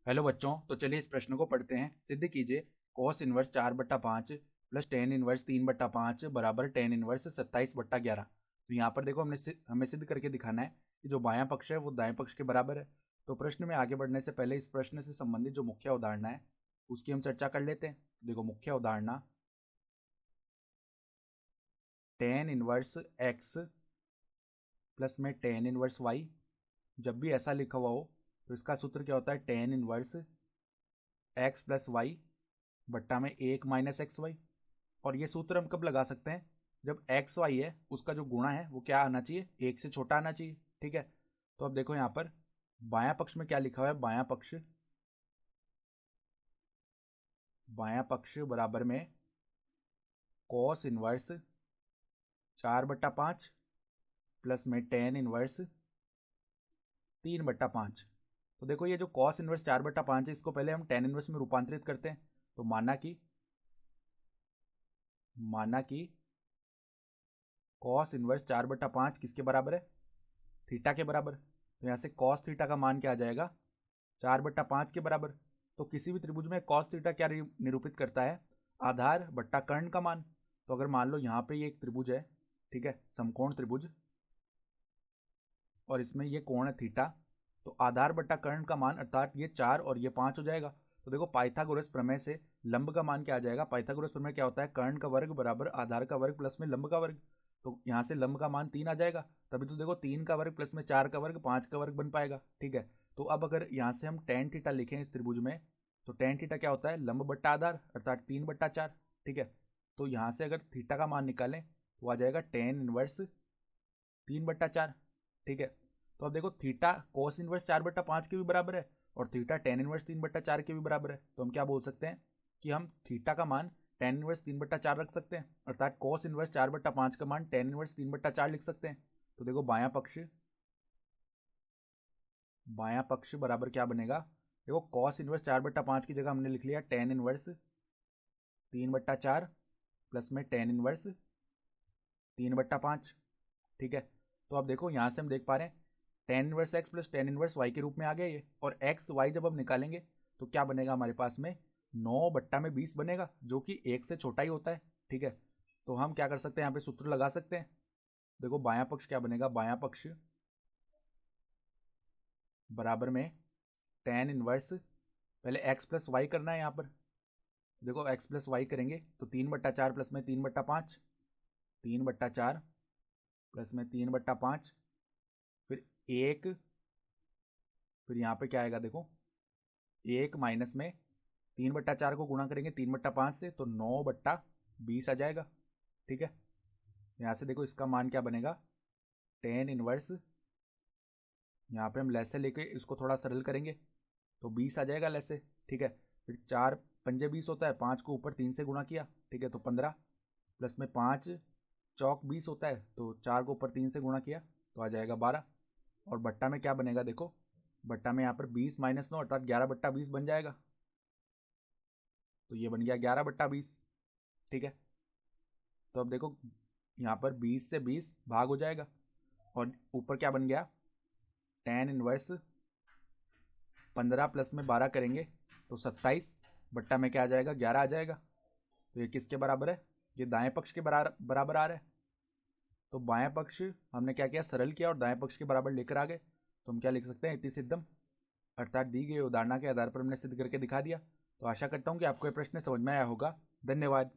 Hello बच्चों, तो चलिए इस प्रश्न को पढ़ते हैं। सिद्ध कीजिए cos inverse 4/5 plus tan inverse 3/5 बराबर टेन इनवर्स 27/11। तो यहाँ पर देखो हमें सिद्ध करके दिखाना है कि जो बायां पक्ष है वो दाएं पक्ष के बराबर है। तो प्रश्न में आगे बढ़ने से पहले इस प्रश्न से संबंधित जो मुख्य अवधारणा है उसकी हम चर्चा कर लेते हैं। देखो मुख्य अवधारणा, टेन इनवर्स एक्स प्लस में टेन इनवर्स वाई। जब भी ऐसा लिखा हुआ हो तो इसका सूत्र क्या होता है? Tan inverse X plus Y बट्टा में एक माइनस एक्स वाई। और ये सूत्र हम कब लगा सकते हैं? जब एक्स वाई है उसका जो गुणा है वो क्या आना चाहिए? एक से छोटा आना चाहिए। ठीक है, तो अब देखो यहाँ पर बायां पक्ष में क्या लिखा हुआ है। बायां पक्ष बराबर में कॉस इनवर्स 4/5 प्लस में टेन इनवर्स 3/5। तो देखो ये जो कॉस इनवर्स 4/5 है इसको पहले हम टेन इनवर्स में रूपांतरित करते हैं। तो माना कि कॉस इनवर्स 4/5 किसके बराबर है? थीटा के बराबर। तो यहाँ से कॉस थीटा का मान क्या आ जाएगा? 4/5 के बराबर। तो किसी भी त्रिभुज में कॉस थीटा क्या निरूपित करता है? आधार बट्टा कर्ण का मान। तो अगर मान लो यहाँ पे ये एक त्रिभुज है, ठीक है, समकोण त्रिभुज, और इसमें ये कोण है थीटा, तो आधार बट्टा कर्ण का मान अर्थात ये 4 और ये 5 हो जाएगा। तो देखो पाइथागोरस प्रमेय से लंब का मान क्या आ जाएगा? पाइथागोरस प्रमेय क्या होता है? कर्ण का वर्ग बराबर आधार का वर्ग प्लस में लंब का वर्ग। तो यहाँ से लंब का मान 3 आ जाएगा। तभी तो देखो 3 का वर्ग प्लस में 4 का वर्ग 5 का वर्ग बन पाएगा। ठीक है, तो अब अगर यहाँ से हम टेन थीटा लिखें इस त्रिभुज में, तो टेन थीटा क्या होता है? लंब बट्टा आधार अर्थात 3/4। ठीक है, तो यहाँ से अगर थीटा का मान निकालें तो आ जाएगा टेन इनवर्स 3/4। ठीक है, तो अब देखो थीटा कोस इनवर्स 4/5 के भी बराबर है और थीटा टेन इनवर्स 3/4 के भी बराबर है। तो हम क्या बोल सकते हैं कि हम थीटा का मान टेन इनवर्स 3/4 रख सकते हैं, अर्थात कोस इनवर्स 4/5 का मान टेन इनवर्स 3/4 लिख सकते हैं। तो देखो बायां पक्ष बराबर क्या बनेगा? देखो कॉस इनवर्स 4/5 की जगह हमने लिख लिया टेन इनवर्स 3/4 प्लस में टेन इनवर्स 3/5। ठीक है, तो अब देखो यहाँ से हम देख पा रहे हैं tan inverse X plus tan inverse Y के रूप में आ गया ये। और एक्स वाई जब हम निकालेंगे तो क्या बनेगा हमारे पास में? 9/20 बनेगा, जो कि एक से छोटा ही होता है। ठीक है, तो हम क्या कर सकते हैं? यहाँ पे सूत्र लगा सकते हैं। देखो बायां पक्ष क्या बनेगा? बायां पक्ष बराबर में टेन इनवर्स, पहले एक्स प्लस वाई करना है यहाँ पर। देखो एक्स प्लस वाई करेंगे तो 3/4 प्लस में 3/5, 3/4 प्लस में 3/5, फिर एक, फिर यहाँ पे क्या आएगा? देखो एक माइनस में 3/4 को गुणा करेंगे 3/5 से तो 9/20 आ जाएगा। ठीक है, यहाँ से देखो इसका मान क्या बनेगा? टेन इनवर्स, यहाँ पे हम लैसे लेके इसको थोड़ा सरल करेंगे तो 20 आ जाएगा लैसे। ठीक है, फिर 4×5 = 20 होता है, 5 को ऊपर 3 से गुणा किया, ठीक है, तो 15 प्लस में 5×4 = 20 होता है, तो 4 को ऊपर 3 से गुणा किया तो आ जाएगा 12। और बट्टा में क्या बनेगा? देखो बट्टा में यहाँ पर 20 - 9 अर्थात 11/20 बन जाएगा। तो ये बन गया 11/20। ठीक है, तो अब देखो यहाँ पर 20 से 20 भाग हो जाएगा और ऊपर क्या बन गया? टेन इनवर्स 15 प्लस में 12 करेंगे तो 27, बट्टा में क्या आ जाएगा? 11 आ जाएगा। तो ये किसके बराबर है? ये दाएं पक्ष के बराबर आ रहा है। तो बाएं पक्ष हमने क्या किया? सरल किया और दाएं पक्ष के बराबर लेकर आ गए। तो हम क्या लिख सकते हैं? इति सिद्धम, अर्थात दी गई उदाहरणा के आधार पर हमने सिद्ध करके दिखा दिया। तो आशा करता हूँ कि आपको ये प्रश्न समझ में आया होगा। धन्यवाद।